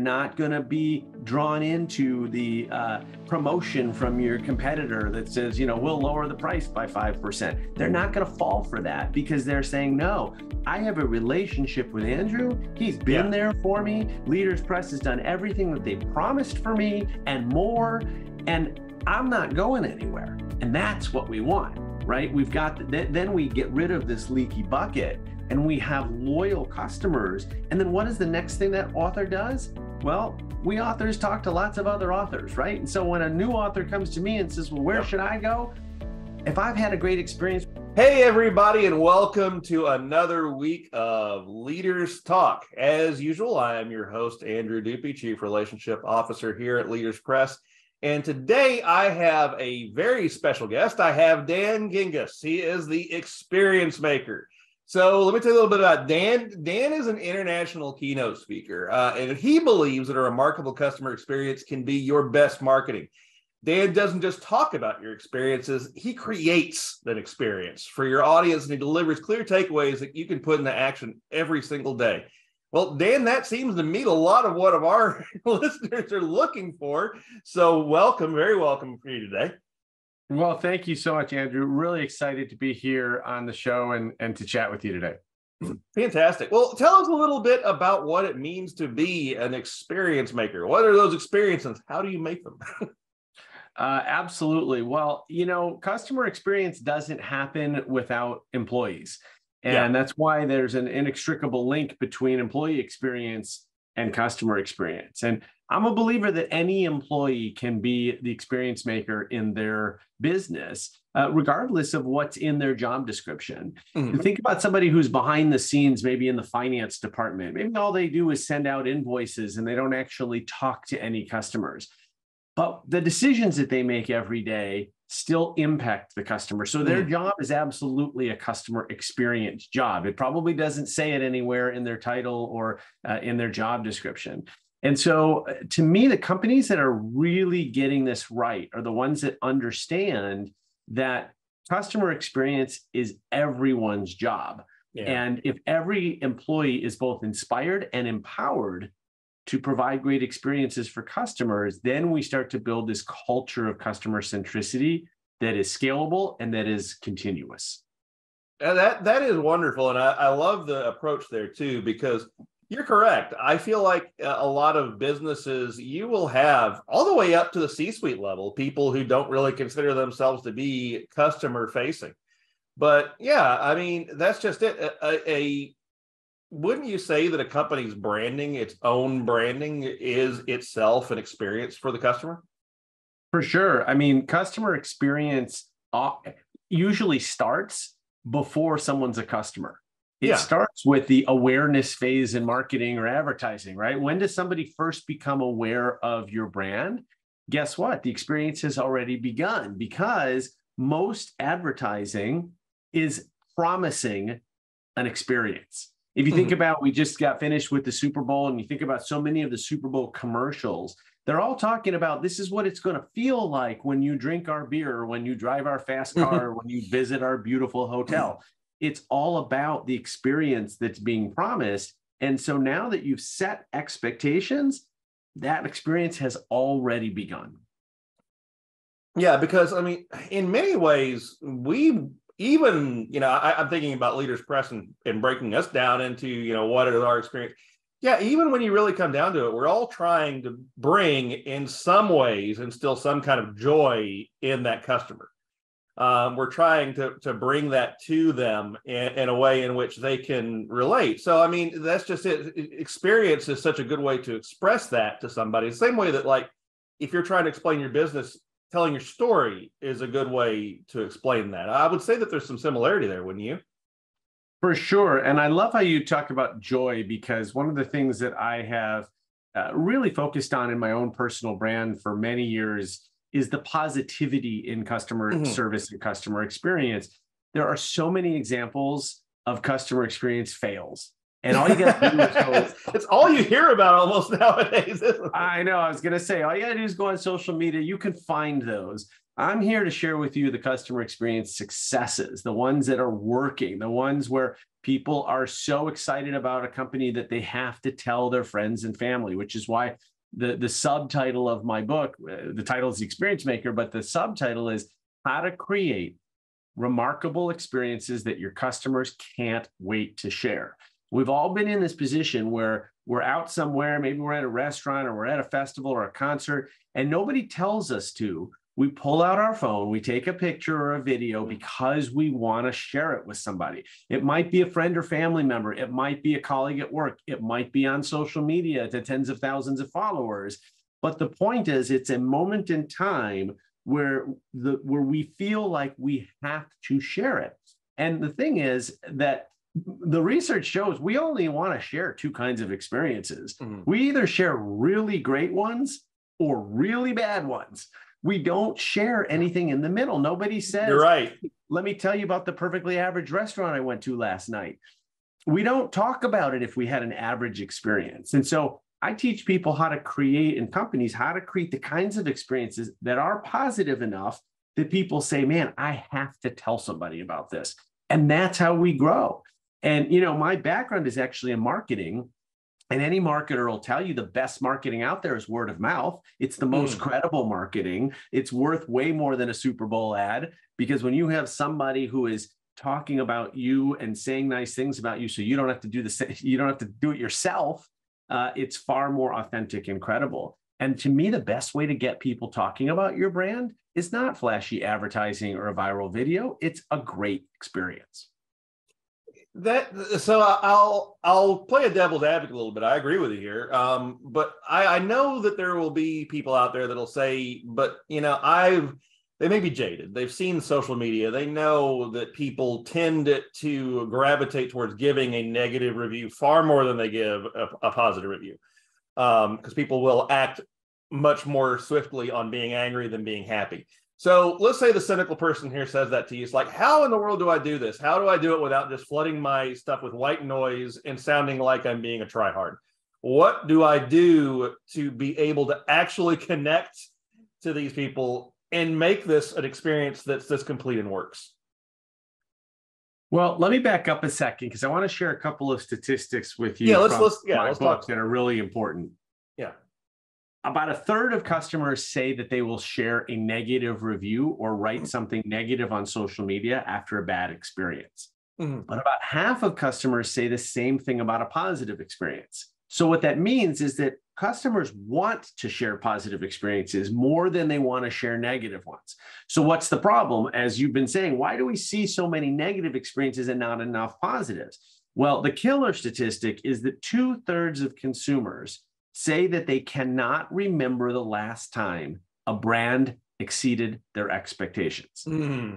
Not going to be drawn into the promotion from your competitor that says, we'll lower the price by 5%. They're not going to fall for that because they're saying, no, I have a relationship with Andrew. He's been there for me. Leaders Press has done everything that they promised for me and more, and I'm not going anywhere. And that's what we want, right? We've got, then we get rid of this leaky bucket and we have loyal customers. And then what is the next thing that author does? Well, we authors talk to lots of other authors, right? And so when a new author comes to me and says, well, where should I go? If I've had a great experience. Hey, everybody, and welcome to another week of Leaders Talk. As usual, I am your host, Andrew Dupe, Chief Relationship Officer here at Leaders Press. And today I have a very special guest. I have Dan Gingiss. He is the experience maker. So let me tell you a little bit about Dan. Dan is an international keynote speaker, and he believes that a remarkable customer experience can be your best marketing. Dan doesn't just talk about your experiences, he creates an experience for your audience, and he delivers clear takeaways that you can put into action every single day. Well, Dan, that seems to meet a lot of what our listeners are looking for. So welcome, very welcome for you today. Well, thank you so much, Andrew. Really excited to be here on the show and to chat with you today. Fantastic. Well, tell us a little bit about what it means to be an experience maker. What are those experiences? How do you make them? Absolutely. Well, customer experience doesn't happen without employees. And that's why there's an inextricable link between employee experience and customer experience. And I'm a believer that any employee can be the experience maker in their business, regardless of what's in their job description. Mm-hmm. Think about somebody who's behind the scenes, maybe in the finance department. Maybe all they do is send out invoices and they don't actually talk to any customers. But the decisions that they make every day still impact the customer. So their job is absolutely a customer experience job. It probably doesn't say it anywhere in their title or in their job description. And so to me, the companies that are really getting this right are the ones that understand that customer experience is everyone's job. Yeah. And if every employee is both inspired and empowered to provide great experiences for customers, then we start to build this culture of customer centricity that is scalable and that is continuous. That is wonderful. And I love the approach there too, because you're correct. I feel like a lot of businesses, you will have all the way up to the C-suite level, people who don't really consider themselves to be customer facing. But yeah, I mean, that's just it. Wouldn't you say that a company's branding, its own branding, is itself an experience for the customer? For sure. I mean, customer experience usually starts before someone's a customer. It starts with the awareness phase in marketing or advertising, right? When does somebody first become aware of your brand? Guess what? The experience has already begun because most advertising is promising an experience. If you think about, we just got finished with the Super Bowl, and you think about so many of the Super Bowl commercials, they're all talking about this is what it's going to feel like when you drink our beer, when you drive our fast car, when you visit our beautiful hotel. It's all about the experience that's being promised. And so now that you've set expectations, that experience has already begun. Yeah, because I mean, in many ways, I'm thinking about Leaders Press and breaking us down into, what is our experience. Yeah, even when you really come down to it, we're all trying to bring in some ways instill some kind of joy in that customer. We're trying to bring that to them in a way in which they can relate. So, I mean, that's just it. Experience is such a good way to express that to somebody. The same way that, like, if you're trying to explain your business, telling your story is a good way to explain that. I would say that there's some similarity there, wouldn't you? For sure. And I love how you talk about joy, because one of the things that I have really focused on in my own personal brand for many years is the positivity in customer service and customer experience. There are so many examples of customer experience fails. And all you got to do is go. It's all you hear about almost nowadays, isn't it? I know. I was going to say, all you got to do is go on social media. You can find those. I'm here to share with you the customer experience successes, the ones that are working, the ones where people are so excited about a company that they have to tell their friends and family, which is why the subtitle of my book, the title is The Experience Maker, but the subtitle is How to Create Remarkable Experiences That Your Customers Can't Wait to Share. We've all been in this position where we're out somewhere, maybe we're at a restaurant or we're at a festival or a concert, and nobody tells us to. We pull out our phone, we take a picture or a video because we want to share it with somebody. It might be a friend or family member. It might be a colleague at work. It might be on social media to tens of thousands of followers. But the point is, it's a moment in time where we feel like we have to share it. And the thing is that the research shows we only want to share two kinds of experiences. We either share really great ones or really bad ones. We don't share anything in the middle. Nobody says, you're right. Let me tell you about the perfectly average restaurant I went to last night. We don't talk about it if we had an average experience. And so I teach people how to create, in companies, how to create the kinds of experiences that are positive enough that people say, man, I have to tell somebody about this. And that's how we grow. And, my background is actually in marketing. And any marketer will tell you the best marketing out there is word of mouth. It's the most credible marketing. It's worth way more than a Super Bowl ad, because when you have somebody who is talking about you and saying nice things about you, so you don't have to do you don't have to do it yourself, it's far more authentic and credible. And to me, the best way to get people talking about your brand is not flashy advertising or a viral video. It's a great experience. So I'll play a devil's advocate a little bit. I agree with you here, but I know that there will be people out there that'll say, but they may be jaded. They've seen social media. They know that people tend to gravitate towards giving a negative review far more than they give a positive review, because people will act much more swiftly on being angry than being happy. So let's say the cynical person here says that to you. It's like, how in the world do I do this? How do I do it without just flooding my stuff with white noise and sounding like I'm being a tryhard? What do I do to be able to actually connect to these people and make this an experience that's this complete and works? Well, let me back up a second, because I want to share a couple of statistics with you. Yeah, let's talk that are really important. Yeah. About a third of customers say that they will share a negative review or write something negative on social media after a bad experience. But about half of customers say the same thing about a positive experience. So what that means is that customers want to share positive experiences more than they want to share negative ones. So what's the problem? As you've been saying, why do we see so many negative experiences and not enough positives? Well, the killer statistic is that 2/3 of consumers say that they cannot remember the last time a brand exceeded their expectations.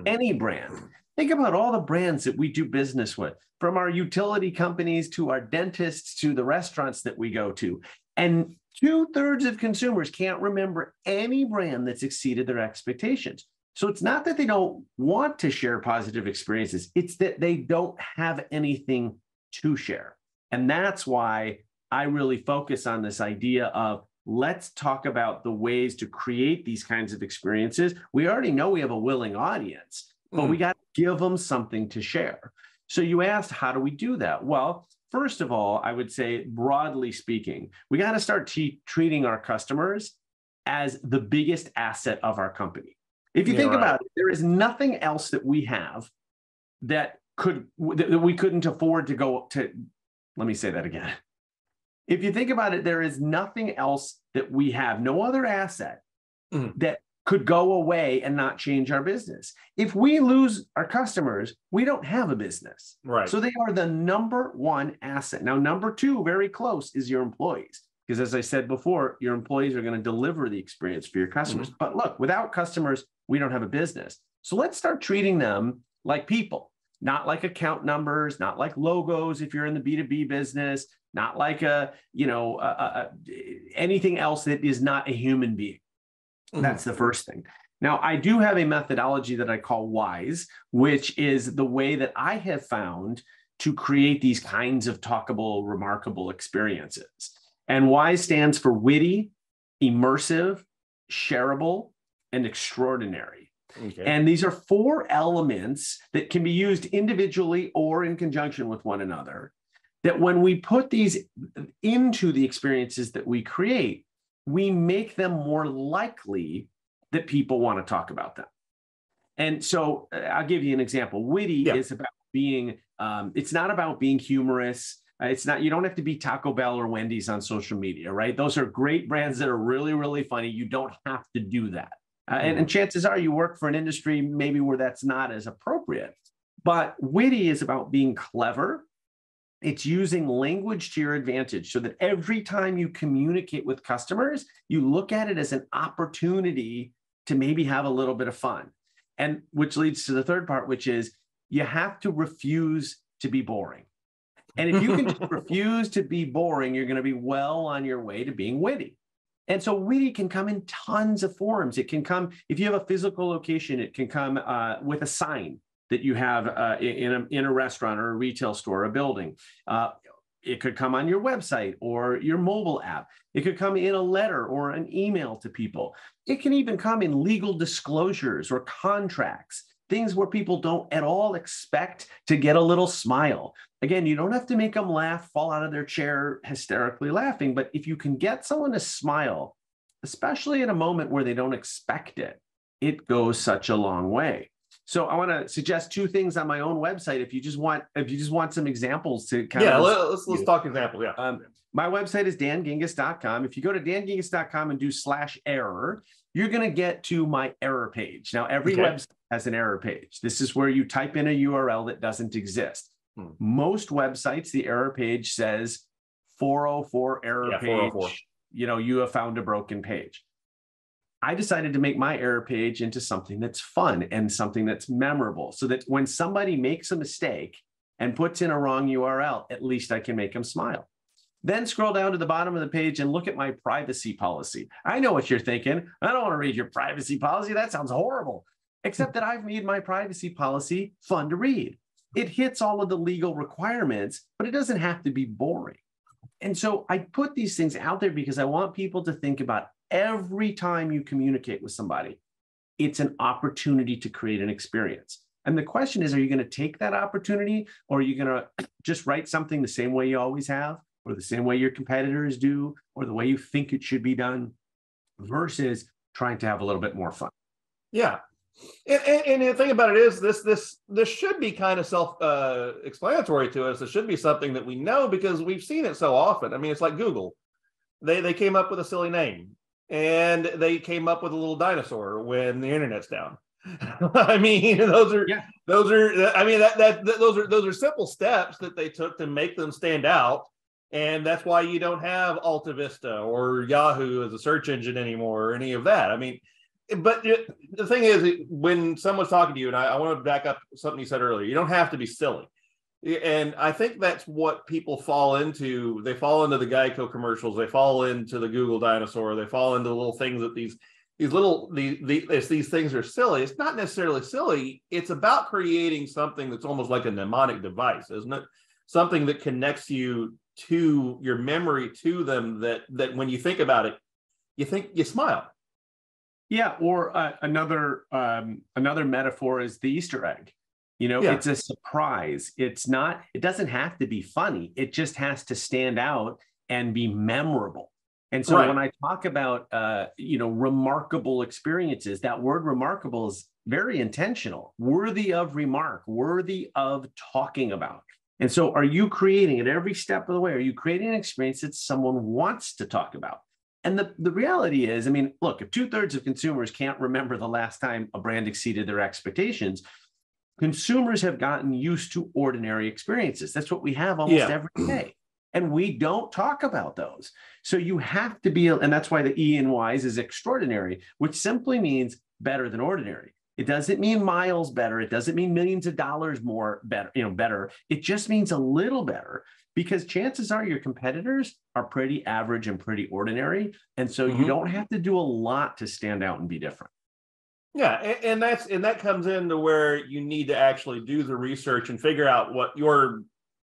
Any brand. Think about all the brands that we do business with, from our utility companies to our dentists to the restaurants that we go to. And 2/3 of consumers can't remember any brand that's exceeded their expectations. So it's not that they don't want to share positive experiences, it's that they don't have anything to share. And that's why I really focus on this idea of, let's talk about the ways to create these kinds of experiences. We already know we have a willing audience, but we got to give them something to share. So you asked, how do we do that? Well, first of all, I would say, broadly speaking, we got to start treating our customers as the biggest asset of our company. If you think about it, there is nothing else that we have that we couldn't afford to go to. Let me say that again. If you think about it, there is nothing else that we have, no other asset that could go away and not change our business. If we lose our customers, we don't have a business. Right. So they are the number one asset. Now, number two, very close, is your employees. Because as I said before, your employees are going to deliver the experience for your customers. But look, without customers, we don't have a business. So let's start treating them like people, not like account numbers, not like logos if you're in the B2B business, not like anything else that is not a human being. That's the first thing. Now, I do have a methodology that I call WISE, which is the way that I have found to create these kinds of talkable, remarkable experiences. And Y stands for witty, immersive, shareable, and extraordinary. Okay. And these are 4 elements that can be used individually or in conjunction with one another, that when we put these into the experiences that we create, we make them more likely that people want to talk about them. And so I'll give you an example. Witty is about being, it's not about being humorous. It's not, you don't have to be Taco Bell or Wendy's on social media, right? Those are great brands that are really, really funny. You don't have to do that. And chances are you work for an industry maybe where that's not as appropriate. But witty is about being clever. It's using language to your advantage so that every time you communicate with customers, you look at it as an opportunity to maybe have a little bit of fun. And which leads to the third part, which is you have to refuse to be boring. And if you can just refuse to be boring, you're going to be well on your way to being witty. And so witty can come in tons of forms. It can come, if you have a physical location, it can come with a sign that you have in a restaurant or a retail store, a building. It could come on your website or your mobile app. It could come in a letter or an email to people. It can even come in legal disclosures or contracts, things where people don't at all expect to get a little smile. Again, you don't have to make them laugh, fall out of their chair hysterically laughing, but if you can get someone to smile, especially in a moment where they don't expect it, it goes such a long way. So I want to suggest 2 things on my own website. If you just want some examples to kind of let's talk examples. My website is dangingiss.com. If you go to dangingiss.com and do /error, you're going to get to my error page. Now, every website has an error page. This is where you type in a URL that doesn't exist. Most websites, the error page says 404 error page. 404. You have found a broken page. I decided to make my error page into something that's fun and something that's memorable so that when somebody makes a mistake and puts in a wrong URL, at least I can make them smile. Then scroll down to the bottom of the page and look at my privacy policy. I know what you're thinking. I don't want to read your privacy policy. That sounds horrible. Except that I've made my privacy policy fun to read. It hits all of the legal requirements, but it doesn't have to be boring. And so I put these things out there because I want people to think about every time you communicate with somebody, it's an opportunity to create an experience. And the question is, are you going to take that opportunity, or are you going to just write something the same way you always have, or the same way your competitors do, or the way you think it should be done, versus trying to have a little bit more fun? Yeah. And the thing about it is this should be kind of self-explanatory to us. It should be something that we know because we've seen it so often. I mean, it's like Google. They came up with a silly name, and they came up with a little dinosaur when the internet's down. I mean, those are simple steps that they took to make them stand out. And that's why you don't have Alta Vista or Yahoo as a search engine anymore or any of that. I mean, but the thing is, when someone's talking to you, and I want to back up something you said earlier, you don't have to be silly. And I think that's what people fall into. They fall into the Geico commercials. They fall into the Google dinosaur. They fall into the little things that these things are silly. It's not necessarily silly. It's about creating something that's almost like a mnemonic device, isn't it? Something that connects you to your memory to them, that when you think about it, you smile. Yeah, or another metaphor is the Easter egg. It's a surprise. It doesn't have to be funny. It just has to stand out and be memorable. And so when I talk about, remarkable experiences, that word remarkable is very intentional, worthy of remark, worthy of talking about. And so are you creating at every step of the way, are you creating an experience that someone wants to talk about? And the reality is, I mean, look, if 2/3 of consumers can't remember the last time a brand exceeded their expectations, consumers have gotten used to ordinary experiences. That's what we have almost every day. And we don't talk about those. So you have to be, and that's why the E in WISE is extraordinary, which simply means better than ordinary. It doesn't mean miles better. It doesn't mean millions of dollars more better. It just means a little better, because chances are your competitors are pretty average and pretty ordinary. And so you don't have to do a lot to stand out and be different. Yeah, and that comes into where you need to actually do the research and figure out what your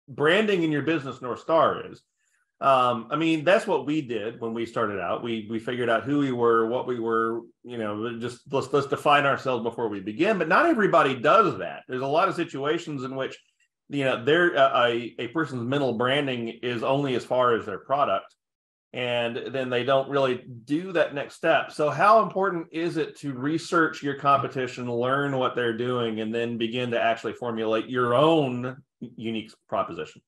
branding in your business North Star is. I mean, that's what we did when we started out. We figured out who we were, what we were, just let's define ourselves before we begin. But not everybody does that. There's a lot of situations in which, a person's mental branding is only as far as their product. And then they don't really do that next step. So how important is it to research your competition, learn what they're doing, and then begin to actually formulate your own unique proposition?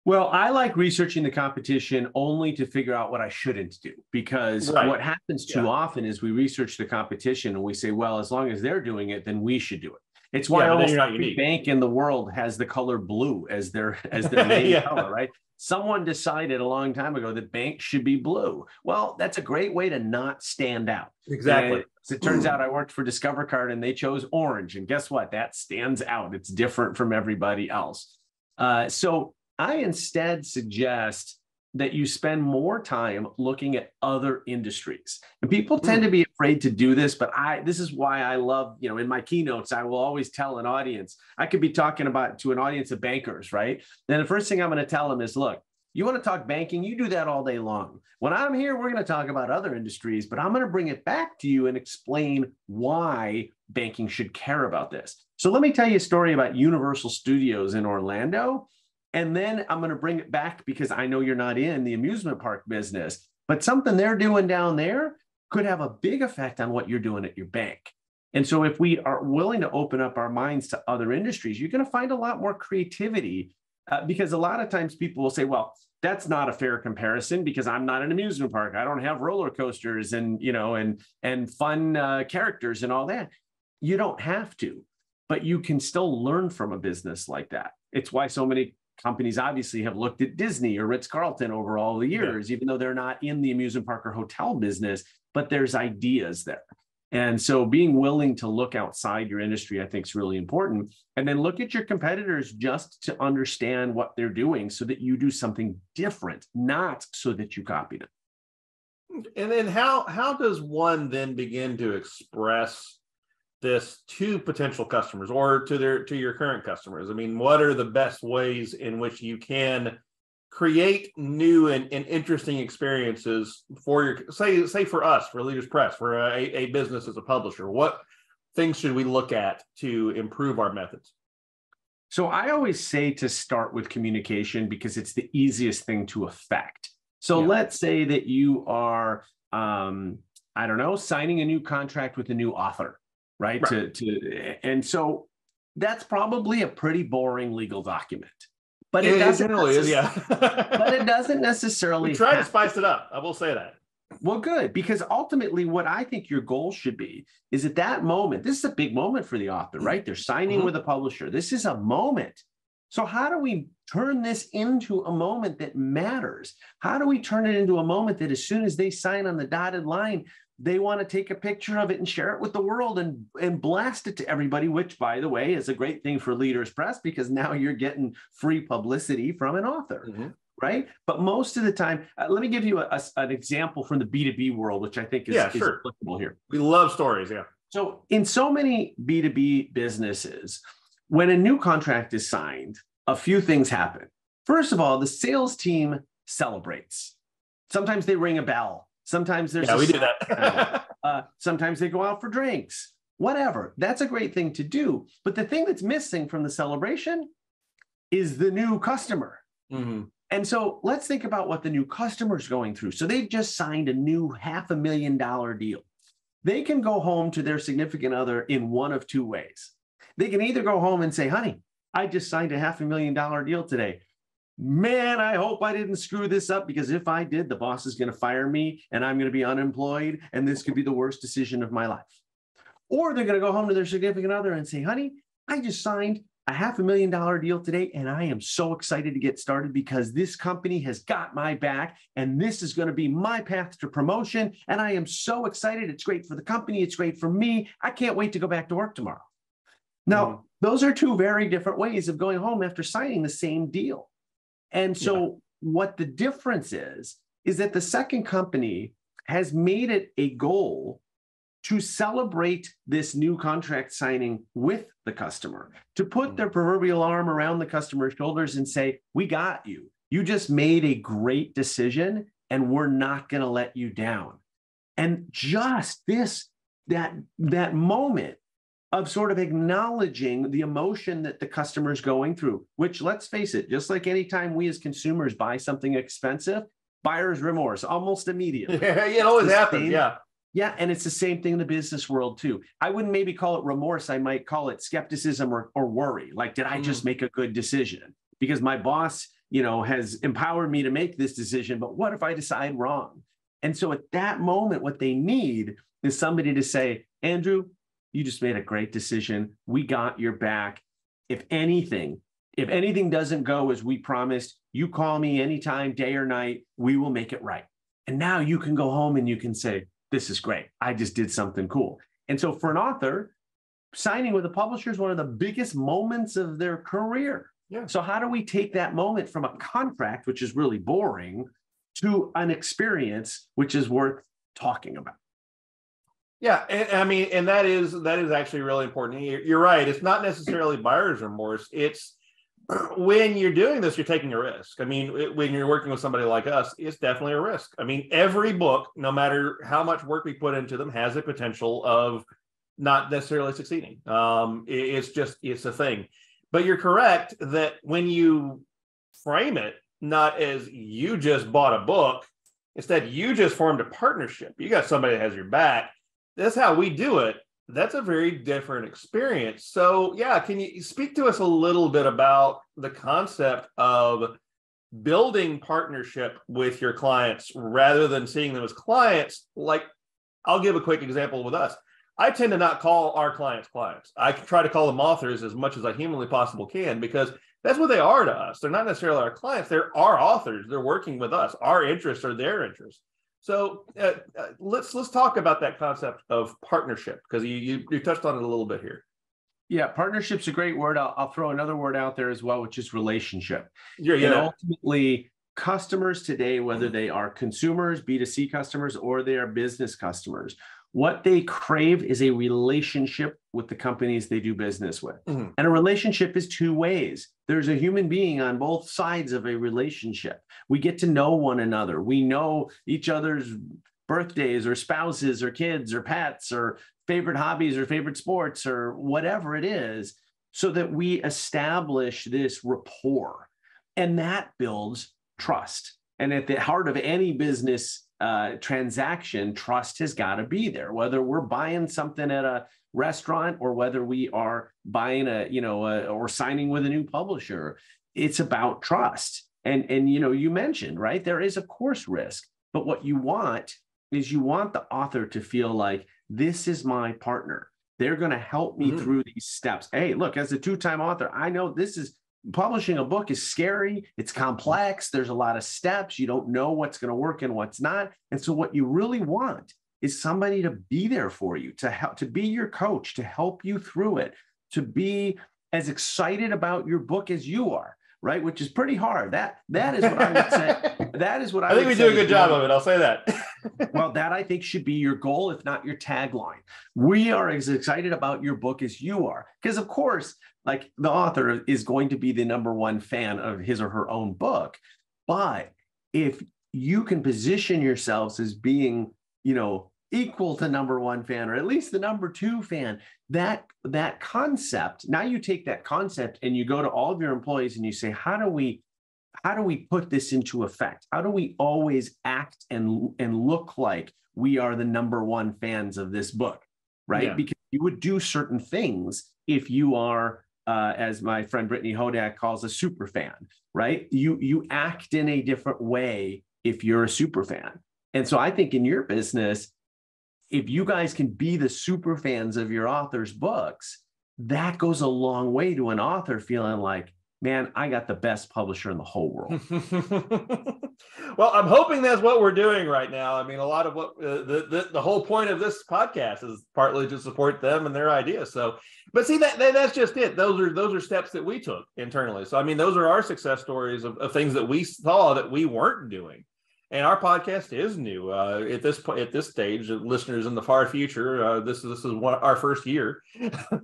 Well, I like researching the competition only to figure out what I shouldn't do, because what happens too often is we research the competition and we say, well, as long as they're doing it, then we should do it. It's why almost every bank in the world has the color blue as their main color, right? Someone decided a long time ago that banks should be blue. Well, that's a great way to not stand out. Exactly. As it turns out, I worked for Discover Card and they chose orange. And guess what? That stands out. It's different from everybody else. So I instead suggest that you spend more time looking at other industries. And people tend to be afraid to do this, but this is why I love, in my keynotes, I will always tell an audience, I could be talking to an audience of bankers, right? Then the first thing I'm going to tell them is, look, you want to talk banking, you do that all day long. When I'm here, we're going to talk about other industries, but I'm going to bring it back to you and explain why banking should care about this. So let me tell you a story about Universal Studios in Orlando. And then I'm going to bring it back because I know you're not in the amusement park business, but something they're doing down there could have a big effect on what you're doing at your bank. And so if we are willing to open up our minds to other industries, you're going to find a lot more creativity because a lot of times people will say, well, that's not a fair comparison because I'm not an amusement park. I don't have roller coasters and fun characters and all that. You don't have to, but you can still learn from a business like that. It's why so many companies obviously have looked at Disney or Ritz-Carlton over all the years, even though they're not in the amusement park or hotel business, but there's ideas there. And so being willing to look outside your industry, I think, is really important. And then look at your competitors just to understand what they're doing so that you do something different, not so that you copy them. And then how does one then begin to express this to potential customers or to your current customers? I mean, what are the best ways in which you can create new and interesting experiences for your, say for us, for Leaders Press, for a business as a publisher? What things should we look at to improve our methods? So I always say to start with communication because it's the easiest thing to affect. So let's say that you are, signing a new contract with a new author. Right. And so that's probably a pretty boring legal document, but it generally is, but it doesn't necessarily. We try to spice it up. I will say that. Well, good, because ultimately what I think your goal should be is at that moment, this is a big moment for the author, right? They're signing with a publisher. This is a moment. So how do we turn this into a moment that matters? How do we turn it into a moment that as soon as they sign on the dotted line, they want to take a picture of it and share it with the world and blast it to everybody, which, by the way, is a great thing for Leaders Press because now you're getting free publicity from an author, right? But most of the time, let me give you an example from the B2B world, which I think is applicable here. We love stories, So in so many B2B businesses, when a new contract is signed, a few things happen. First of all, the sales team celebrates. Sometimes they ring a bell. Sometimes there's we do that. Sometimes they go out for drinks, whatever. That's a great thing to do. But the thing that's missing from the celebration is the new customer. And so let's think about what the new customer is going through. So they've just signed a new $500,000 deal. They can go home to their significant other in one of two ways. They can either go home and say, honey, I just signed a $500,000 deal today. Man, I hope I didn't screw this up because if I did, the boss is going to fire me and I'm going to be unemployed and this could be the worst decision of my life. Or they're going to go home to their significant other and say, honey, I just signed a $500,000 deal today and I am so excited to get started because this company has got my back and this is going to be my path to promotion. And I am so excited. It's great for the company. It's great for me. I can't wait to go back to work tomorrow. Now, those are two very different ways of going home after signing the same deal. And so what the difference is that the second company has made it a goal to celebrate this new contract signing with the customer, to put their proverbial arm around the customer's shoulders and say, we got you. You just made a great decision and we're not going to let you down. And just that moment of sort of acknowledging the emotion that the customer is going through, which, let's face it, just like anytime we as consumers buy something expensive, buyer's remorse almost immediately. Yeah, it always happens. Yeah. Yeah. And it's the same thing in the business world too. I wouldn't maybe call it remorse. I might call it skepticism or worry. Like, did I just make a good decision? Because my boss, has empowered me to make this decision, but what if I decide wrong? And so at that moment, what they need is somebody to say, Andrew, you just made a great decision. We got your back. If anything doesn't go as we promised, you call me anytime, day or night, we will make it right. And now you can go home and you can say, this is great. I just did something cool. And so for an author, signing with a publisher is one of the biggest moments of their career. Yeah. So how do we take that moment from a contract, which is really boring, to an experience which is worth talking about? Yeah, and that is actually really important. You're right. It's not necessarily buyer's remorse. It's when you're doing this, you're taking a risk. I mean, when you're working with somebody like us, it's definitely a risk. I mean, every book, no matter how much work we put into them, has the potential of not necessarily succeeding. It's a thing. But you're correct that when you frame it not as you just bought a book, instead you just formed a partnership. You got somebody that has your back. That's how we do it. That's a very different experience. So yeah, can you speak to us a little bit about the concept of building partnership with your clients rather than seeing them as clients? Like, I'll give a quick example with us. I tend to not call our clients clients. I try to call them authors as much as I humanly possible can, because that's what they are to us. They're not necessarily our clients. They're our authors. They're working with us. Our interests are their interests. So let's talk about that concept of partnership, because you touched on it a little bit here. Yeah, partnership's a great word. I'll throw another word out there as well, which is relationship. Yeah. And ultimately, customers today, whether they are consumers, B2C customers, or they are business customers, what they crave is a relationship with the companies they do business with. And a relationship is two ways. There's a human being on both sides of a relationship. We get to know one another. We know each other's birthdays or spouses or kids or pets or favorite hobbies or favorite sports or whatever it is, so that we establish this rapport. And that builds trust. And at the heart of any business transaction, trust has got to be there, whether we're buying something at a restaurant or whether we are buying or signing with a new publisher. It's about trust. And you mentioned, right, there is of course risk, but what you want is the author to feel like, this is my partner. They're going to help me through these steps. Hey, look, as a two-time author, I know publishing a book is scary. It's complex. There's a lot of steps. You don't know what's going to work and what's not. And so what you really want is somebody to be there for you, to help, to be your coach, to help you through it, to be as excited about your book as you are, right? Which is pretty hard. That is what I would say. That is what I think we do a good job of it. I'll say that. Well, that I think should be your goal, if not your tagline. We are as excited about your book as you are. Because of course, like, the author is going to be the number one fan of his or her own book. But if you can position yourselves as being, equal to number one fan, or at least the number two fan, that concept, now you take that concept and you go to all of your employees and you say, how do we put this into effect? How do we always act and look like we are the number one fans of this book, right? Yeah. Because you would do certain things if you are, as my friend Brittany Hodak calls, a super fan, right? You act in a different way if you're a super fan. And so I think in your business, if you guys can be the super fans of your author's books, that goes a long way to an author feeling like, man, I got the best publisher in the whole world. Well, I'm hoping that's what we're doing right now. I mean, a lot of what the whole point of this podcast is partly to support them and their ideas. So, but see, that's just it. Those are steps that we took internally. So, I mean, those are our success stories of things that we saw that we weren't doing. And our podcast is new at this stage. Listeners in the far future, this is our first year.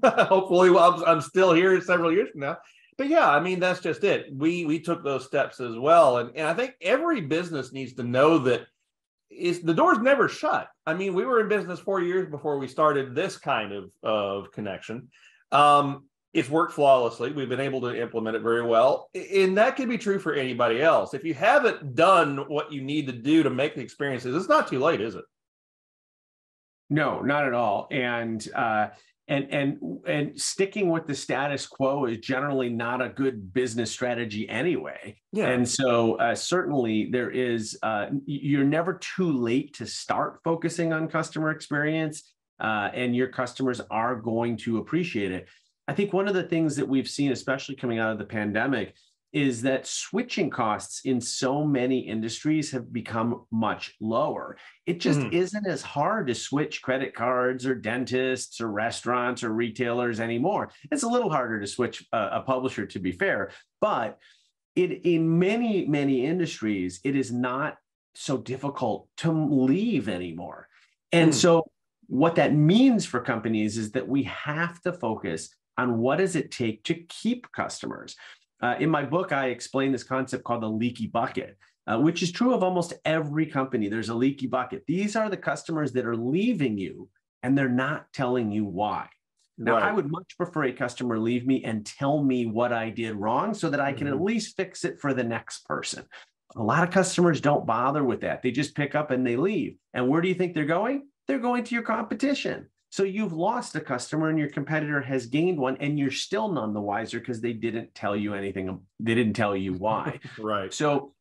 Hopefully, I'm still here several years from now. But yeah, I mean, that's just it. We took those steps as well, and I think every business needs to know that the door's never shut. I mean, we were in business 4 years before we started this kind of connection. It's worked flawlessly. We've been able to implement it very well. And that could be true for anybody else. If you haven't done what you need to do to make the experiences, it's not too late, is it? No, not at all. And sticking with the status quo is generally not a good business strategy anyway. Yeah. And so certainly there is, you're never too late to start focusing on customer experience, and your customers are going to appreciate it. I think one of the things that we've seen, especially coming out of the pandemic, is that switching costs in so many industries have become much lower. It just isn't as hard to switch credit cards or dentists or restaurants or retailers anymore. It's a little harder to switch a publisher, to be fair, but in many, many industries, it is not so difficult to leave anymore. And so what that means for companies is that we have to focus on what does it take to keep customers. In my book, I explain this concept called the leaky bucket, which is true of almost every company. There's a leaky bucket. These are the customers that are leaving you and they're not telling you why. Now, I would much prefer a customer leave me and tell me what I did wrong so that I can at least fix it for the next person. A lot of customers don't bother with that. They just pick up and they leave. And where do you think they're going? They're going to your competition. So you've lost a customer and your competitor has gained one, and you're still none the wiser because they didn't tell you anything. They didn't tell you why. Right. So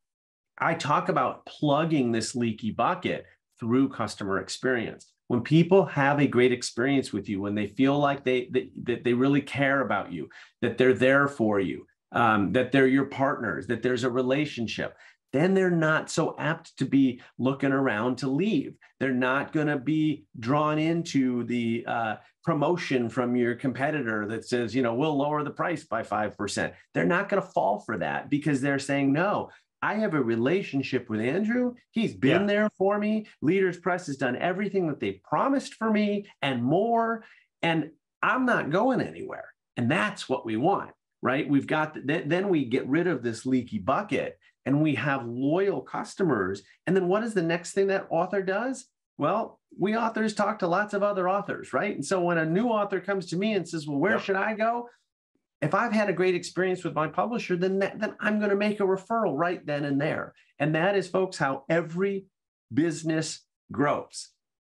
I talk about plugging this leaky bucket through customer experience. When people have a great experience with you, when they feel like that they really care about you, that they're there for you, that they're your partners, that there's a relationship, then they're not so apt to be looking around to leave. They're not going to be drawn into the promotion from your competitor that says, we'll lower the price by 5%. They're not going to fall for that because they're saying, no, I have a relationship with Andrew. He's been there for me. Leaders Press has done everything that they promised for me and more, and I'm not going anywhere. And that's what we want, right? We've got, then we get rid of this leaky bucket and we have loyal customers. And then what is the next thing that author does? Well, we authors talk to lots of other authors, right? And so when a new author comes to me and says, well, where should I go? If I've had a great experience with my publisher, then I'm going to make a referral right then and there. And that is, folks, how every business grows.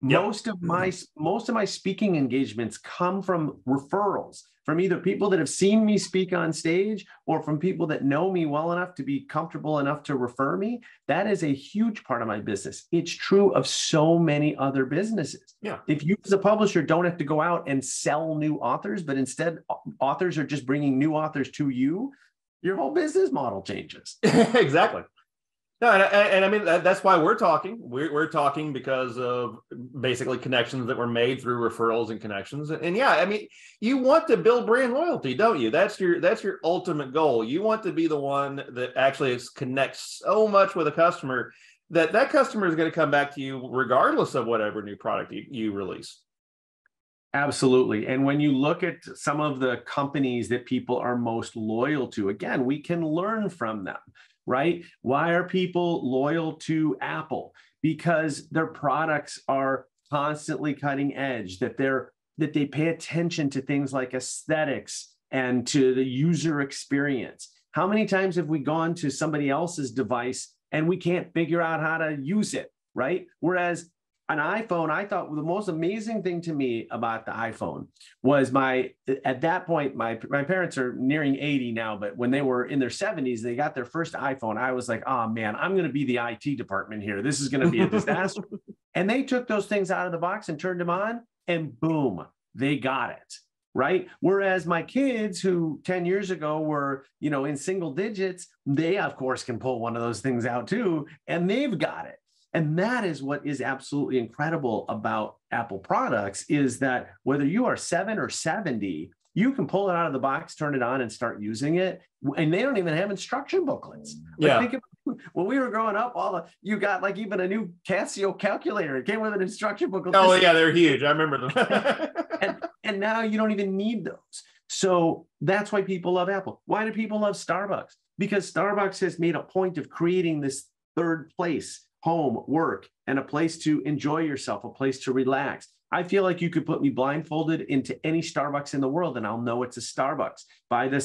Most of my speaking engagements come from referrals, from either people that have seen me speak on stage or from people that know me well enough to be comfortable enough to refer me. That is a huge part of my business. It's true of so many other businesses. Yeah. If you as a publisher don't have to go out and sell new authors, but instead authors are just bringing new authors to you, your whole business model changes. Exactly. No, and I mean, that's why we're talking. We're talking because of basically connections that were made through referrals and connections. And yeah, I mean, you want to build brand loyalty, don't you? That's your ultimate goal. You want to be the one that actually connects so much with a customer that customer is going to come back to you regardless of whatever new product you release. Absolutely. And when you look at some of the companies that people are most loyal to, again, we can learn from them. Right? Why are people loyal to Apple? Because their products are constantly cutting edge, that they pay attention to things like aesthetics and to the user experience. How many times have we gone to somebody else's device and we can't figure out how to use it, right? Whereas an iPhone, I thought the most amazing thing to me about the iPhone was at that point, my parents are nearing 80 now, but when they were in their 70s, they got their first iPhone. I was like, oh man, I'm going to be the IT department here. This is going to be a disaster. And they took those things out of the box and turned them on and boom, they got it. Right. Whereas my kids who 10 years ago were, in single digits, they of course can pull one of those things out too, and they've got it. And that is what is absolutely incredible about Apple products is that whether you are 7 or 70, you can pull it out of the box, turn it on and start using it. And they don't even have instruction booklets. But think about when we were growing up, you got like even a new Casio calculator. It came with an instruction book. Oh yeah, they're huge. I remember them. and now you don't even need those. So that's why people love Apple. Why do people love Starbucks? Because Starbucks has made a point of creating this third place, home, work, and a place to enjoy yourself, a place to relax. I feel like you could put me blindfolded into any Starbucks in the world and I'll know it's a Starbucks by the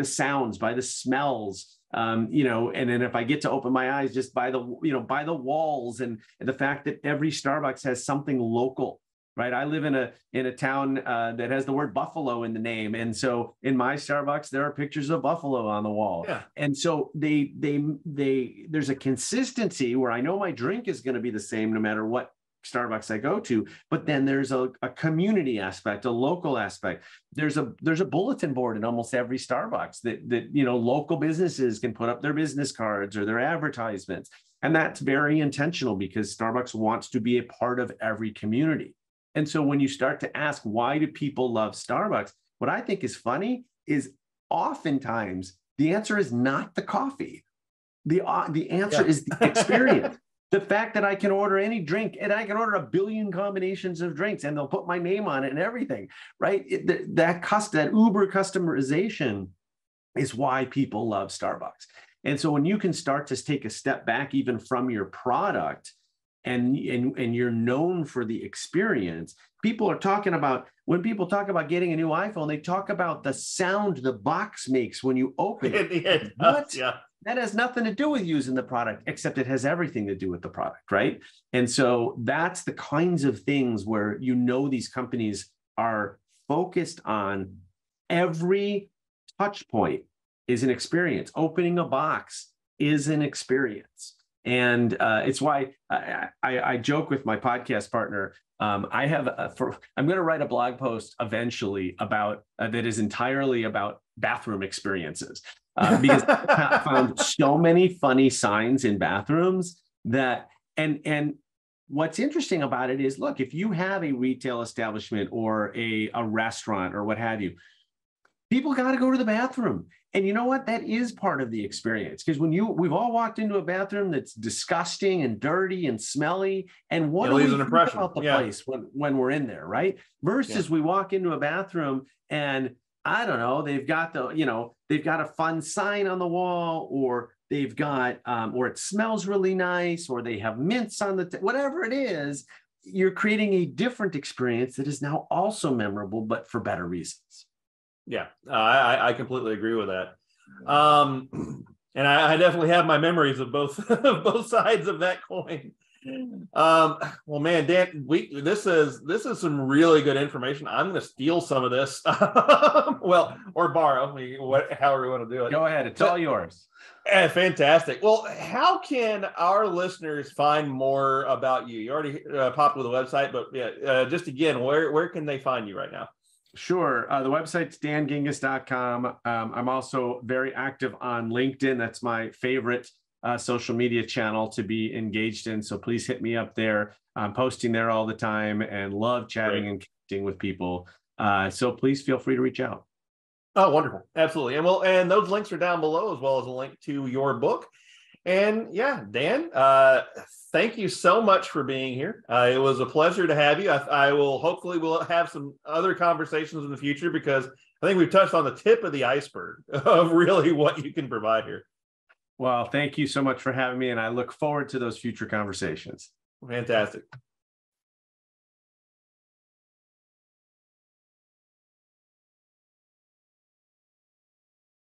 sounds, by the smells, and then if I get to open my eyes, just by the, by the walls and the fact that every Starbucks has something local. Right. I live in a town that has the word buffalo in the name. And so in my Starbucks, there are pictures of buffalo on the wall. Yeah. And so there's a consistency where I know my drink is going to be the same no matter what Starbucks I go to, but then there's a community aspect, a local aspect. There's a bulletin board in almost every Starbucks that local businesses can put up their business cards or their advertisements. And that's very intentional because Starbucks wants to be a part of every community. And so when you start to ask, why do people love Starbucks? What I think is funny is oftentimes the answer is not the coffee. The answer is the experience. The fact that I can order any drink and I can order a billion combinations of drinks and they'll put my name on it and everything, right? That Uber customization is why people love Starbucks. And so when you can start to take a step back even from your product, and you're known for the experience. People are talking about, when people talk about getting a new iPhone, they talk about the sound the box makes when you open it. What? Yeah. That has nothing to do with using the product, except it has everything to do with the product, right? And so that's the kinds of things where these companies are focused on. Every touch point is an experience. Opening a box is an experience. And it's why I joke with my podcast partner. I'm going to write a blog post eventually about that is entirely about bathroom experiences because I found so many funny signs in bathrooms that and what's interesting about it is, look, if you have a retail establishment or a restaurant or what have you, people got to go to the bathroom. And you know what? That is part of the experience. Because we've all walked into a bathroom that's disgusting and dirty and smelly. And what do we think about the place when we're in there, right? Versus we walk into a bathroom and I don't know, they've got a fun sign on the wall, or they've got, or it smells really nice, or they have mints on whatever it is. You're creating a different experience that is now also memorable, but for better reasons. Yeah, I completely agree with that. And I definitely have my memories of both sides of that coin. Well, man, Dan, this is some really good information. I'm going to steal some of this, or borrow, however you want to do it. Go ahead, it's all yours. Fantastic. Well, how can our listeners find more about you? You already popped with the website, but just again, where can they find you right now? Sure. The website's dangingiss.com. I'm also very active on LinkedIn. That's my favorite social media channel to be engaged in. So please hit me up there. I'm posting there all the time and love chatting and connecting with people. So please feel free to reach out. Oh, wonderful. Absolutely. And those links are down below, as well as a link to your book. And yeah, Dan, thank you so much for being here. It was a pleasure to have you. Hopefully we'll have some other conversations in the future, because I think we've touched on the tip of the iceberg of really what you can provide here. Well, thank you so much for having me, and I look forward to those future conversations. Fantastic.